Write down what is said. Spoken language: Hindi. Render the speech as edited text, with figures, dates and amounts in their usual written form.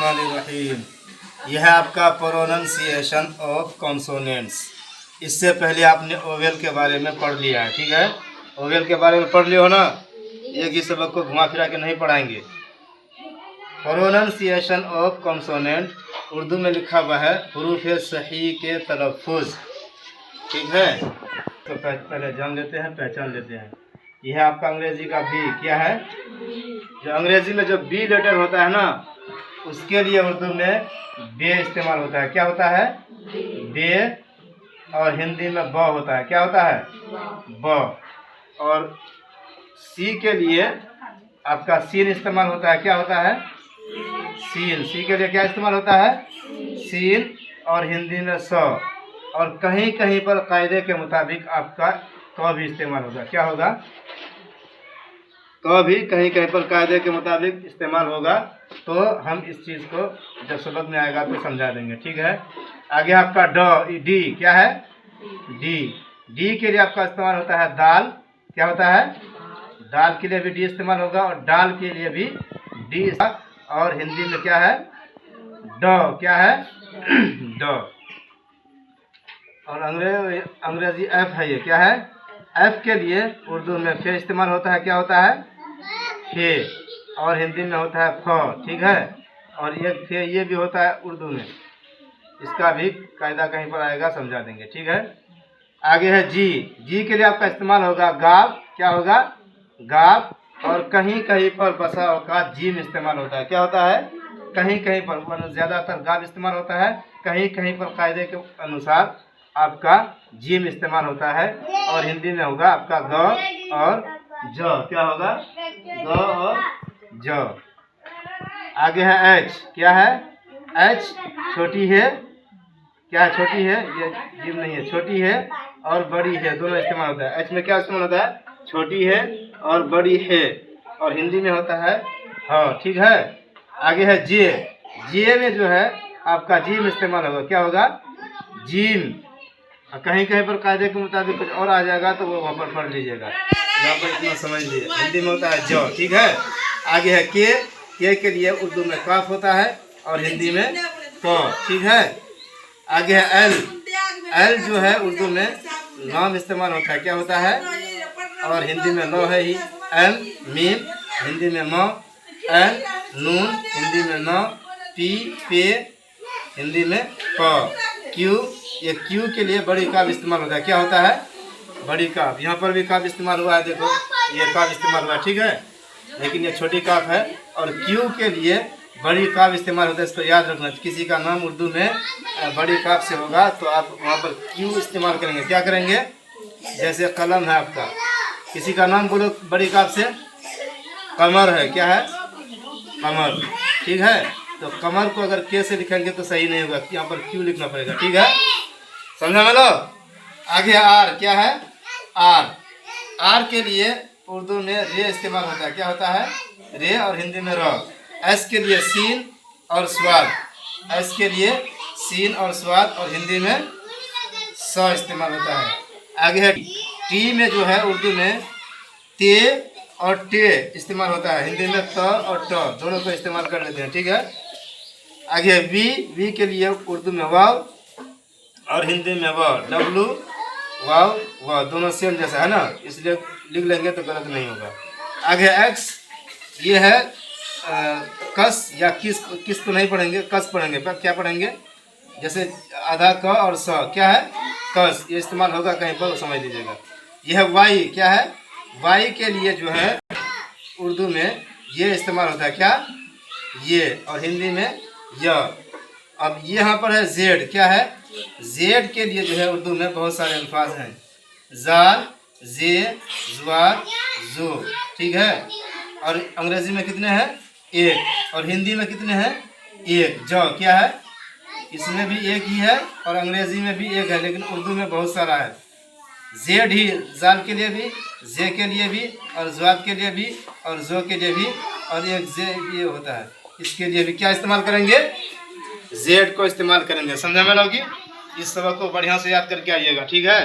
बिस्मिल्लाहिर्रहमानिर्रहीम। यह है आपका प्रोनाउंसिएशन ऑफ कॉन्सोनेंट्स। इससे पहले आपने ओवेल के बारे में पढ़ लिया है, ठीक है। ओवेल के बारे में पढ़ लिया हो ना, एक ही सबक को घुमा फिरा के नहीं पढ़ाएंगे। प्रोनाउंसिएशन ऑफ कॉन्सोनेंट उर्दू में लिखा हुआ है हुरूफ सही के तलफ़ुज़, ठीक है। तो पहले जान लेते हैं, पहचान लेते हैं। यह है आपका अंग्रेजी का बी। क्या है? जो अंग्रेजी में जो बी लेटर होता है ना, उसके लिए उर्दू में बे इस्तेमाल होता है। क्या होता है? बे। और हिंदी में ब होता है। क्या होता है? ब। और सी के लिए आपका सीन इस्तेमाल होता है। क्या होता है? सीन। सी के लिए क्या इस्तेमाल होता है? सीन। और हिंदी में स। और कहीं कहीं पर कायदे के मुताबिक आपका क भी इस्तेमाल होगा। क्या होगा? क भी कहीं कहीं पर कायदे के मुताबिक इस्तेमाल होगा। तो हम इस चीज़ को जब सबक में आएगा तो समझा देंगे, ठीक है। आगे आपका डी। क्या है? डी। डी के लिए आपका इस्तेमाल होता है दाल। क्या होता है? दाल के लिए भी डी इस्तेमाल होगा। और डाल के लिए भी डी। और हिंदी में क्या है? ड। क्या है? ड। और अंग्रेजी एफ है। ये क्या है? एफ के लिए उर्दू में फे इस्तेमाल होता है। क्या होता है? फे। और हिंदी में होता है फ, ठीक है। और ये फे ये भी होता है उर्दू में। इसका भी कायदा कहीं पर आएगा, समझा देंगे, ठीक है। आगे है जी। जी के लिए आपका इस्तेमाल होगा गाव। क्या होगा? गाव। और कहीं कहीं पर बसा का जीम इस्तेमाल होता है। क्या होता है? कहीं कहीं पर, ज़्यादातर गाव इस्तेमाल होता है। कहीं कहीं पर कायदे के अनुसार आपका जीम इस्तेमाल होता है। और हिंदी में होगा आपका ग और ज। क्या होगा? ग और ज। आगे है एच। क्या है? एच छोटी है। क्या है? छोटी है। ये जीम नहीं है, छोटी है और बड़ी है, दोनों इस्तेमाल होता है। एच में क्या इस्तेमाल होता है? छोटी है और बड़ी है। और हिंदी में होता है हाँ, ठीक है। आगे है जे। जे में जो है आपका जीम इस्तेमाल होगा। क्या होगा? जीम। कहीं कहीं पर कायदे के मुताबिक कुछ और आ जाएगा तो वो वहाँ पर पढ़ लीजिएगा, यहाँ पर इतना समझ लीजिए। हिंदी में होता है जो, ठीक है। आगे है के के लिए उर्दू में काफ होता है और हिंदी में क, ठीक है। आगे है एल। एल जो है उर्दू में नाम इस्तेमाल होता है। क्या होता है? और हिंदी में लो है ही। एम मीम हिंदी में म। एन नून हिंदी में न। पी पे हिंदी में प। क्यू, ये क्यू के लिए बड़ी काफ इस्तेमाल होता है। क्या होता है? बड़ी काफ। यहाँ पर भी काफ इस्तेमाल हुआ है, देखो ये काफ इस्तेमाल हुआ है, ठीक है। लेकिन ये छोटी काफ है। और क्यू के लिए बड़ी काफ इस्तेमाल होता है, इसको याद रखना। किसी का नाम उर्दू में बड़ी काफ से होगा तो आप वहाँ पर क्यू इस्तेमाल करेंगे। क्या करेंगे? जैसे कलम है आपका, किसी का नाम बोलो बड़ी काफ से। कमर है। क्या है? कमर, ठीक है। तो कमर को अगर के से लिखेंगे तो सही नहीं होगा, यहाँ पर क्यू लिखना पड़ेगा, ठीक है। समझा में लो। आगे आर। क्या है? आर। आर के लिए उर्दू में रे इस्तेमाल होता है। क्या होता है? रे। और हिंदी में र। एस के लिए सीन और स्वाद। एस के लिए सीन और स्वाद और हिंदी में स इस्तेमाल होता है। आगे है टी में जो है उर्दू में ते और टे इस्तेमाल होता है। हिंदी में त और ट दोनों को इस्तेमाल कर लेते हैं, ठीक है। आगे है वी। वी के लिए उर्दू में वाव और हिंदी में व। डब्लू वाव व दोनों सेम जैसा है ना, इसलिए लिख लेंगे तो गलत नहीं होगा। आगे एक्स। ये है कस या किस तो नहीं पढ़ेंगे, कस पढ़ेंगे। पर क्या पढ़ेंगे? जैसे आधा क और स। क्या है? कस। ये इस्तेमाल होगा कहीं पर, समझ लीजिएगा। यह है वाई। क्या है? वाई के लिए जो है उर्दू में ये इस्तेमाल होता है। क्या? ये। और हिंदी में य। अब यहाँ पर है जेड। क्या है? जेड के लिए जो है उर्दू में बहुत सारे अल्फाज हैं। जार, जे, जुआर, जो, ठीक है। और अंग्रेजी में कितने हैं? एक। और हिंदी में कितने हैं? एक। जो। क्या है? इसमें भी एक ही है और अंग्रेजी में भी एक है, लेकिन उर्दू में बहुत सारा है। जेड ही जाल के लिए भी, जे के लिए भी, और जुआद के लिए भी, और जो के लिए भी, और एक जे ये होता है, इसके लिए भी क्या इस्तेमाल करेंगे? जेड को इस्तेमाल करेंगे। समझा में लोगी? इस सबक को बढ़िया से याद करके आइएगा, ठीक है।